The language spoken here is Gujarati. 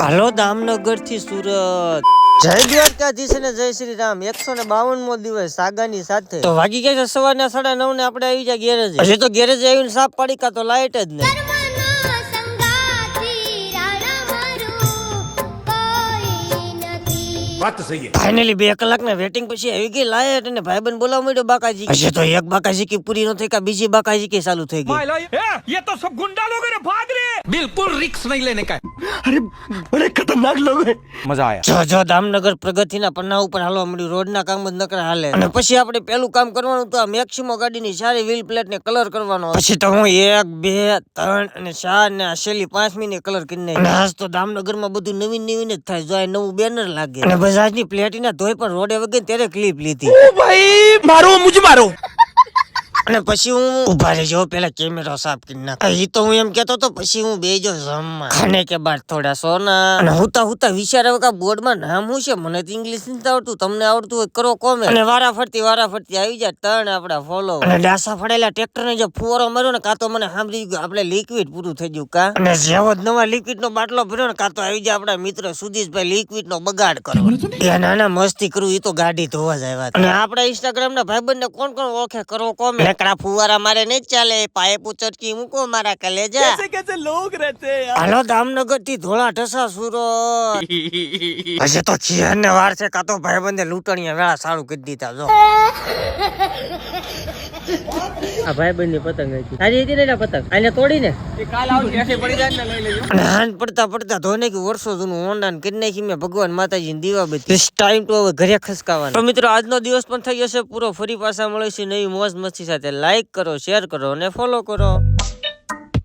હાલો દામનગર થી સુરત। જય દ્વારકાધીશ અને જય શ્રી રામ। 152મો દિવસ સાગાની સાથે તો વાગી ગયા છે સવારના 9:30 ને આપણે આવી જાય ગેરેજ। હજી તો ગેરેજ આવીને સાફ પાડી કા તો લાઈટ જ નહીં। ફાઇનલી 2 કલાકના વેટિંગ પછી આવી ગઈ લાઈટ અને ભાઈબંધ બોલાવ મળ્યો બાકાજી। હજી તો એક બાકાજી કી પૂરી ન થઈ કા બીજી બાકાજી કી ચાલુ થઈ ગઈ। ये तो सब गुंडा लोग हैं, भाग रहे हैं। बिल्कुल रिक्स नहीं लेने का। अरे बड़े खतरनाक लोग हैं। मजा आया। જો દામનગર પ્રગતિના પન્ના ઉપર હાલવા મળ્યું। રોડના કામ જ નકરા હાલે અને પછી આપણે પેલું કામ કરવાનું તો આ મેક્સિમો ગાડીની સારી વ્હીલ પ્લેટ ને કલર કરવાનો। પછી તો હું 1 2 3 અને 4 ને આ છેલ્લી 5મી ને કલર કરી નાખી। અને આજ તો દામનગરમાં બધું નવીન જ થાય। જો આ નવું બેનર લાગે અને બજાજની પ્લેટિના ધોઈ પણ રોડે વગર ત્યારે ક્લિપ લીધી। ओ भाई मारो मुझे मारो। અને પછી હું ઉભા રહેજો પેલા કેમેરો સાફ કરી નાખ। ઈ તો હું એમ કેતો તો પછી હું બેજો જમવા। ખાને કે બાદ થોડા સોના અને હુતા વિચાર આવે કે બોર્ડમાં નામ શું છે। મને તો ઇંગ્લિશ નથી આવડતું, તમને આવડતું હોય કરો કોમેન્ટ। અને વારા ફરતી આવી જાય 3 આપડા ફોલો અને ડાસા ફળેલા ટ્રેક્ટર ને જે ફુવારો માર્યો ને કા તો મને સાંભળી ગયું આપણે લિક્વિડ પૂરું થઈ ગયું કા। અને જેવો જ નવા લિક્વિડ નો બાટલો ભર્યો ને કા તો આવી જાય આપડા મિત્ર સુધીશભાઈ લિક્વિડ નો બગાડ કરો। નાના મસ્તી કરું ઈ તો ગાડી ધોવા જ આવ્યા। અને આપડા ઇન્સ્ટાગ્રામ ના ભાઈબંધ ને કોણ ઓળખે કરો કોમેન્ટ। નકરા ફુવારા મારે નહીં ચાલે, પાયે પૂચટકી મૂકો મારા કલેજા। कैसे कैसे लोग रहते हैं यार। હાલો દામનગર થી ધોળા ઢસા સુરત। હજી તો ખીર ને વાર છે કા તો ભાઈબંધે લૂંટણીયા વેળા સારું કરી દીધા। જો આ ભાઈબંધ ની પતંગ હતી સારી હતી ને પતંગ આને તોડીને काल आओ ऐसे पड़ जाए ना ले ले। અને હાન પડતા ધોને કે વર્ષો જૂનું ઓંડાન કરી નાખી મેં ભગવાન માતાજી ની દીવાબત્તી। ધીસ ટાઈમ ટુ હવે ઘરે ખસકાવાનો। તો મિત્રો આજનો દિવસ પણ થઈ જશે પૂરો। ફરી પાછા મળીશું નવી મોજ મસ્તી સાથે। લાઈક કરો, શેર કરો અને ફોલો કરો।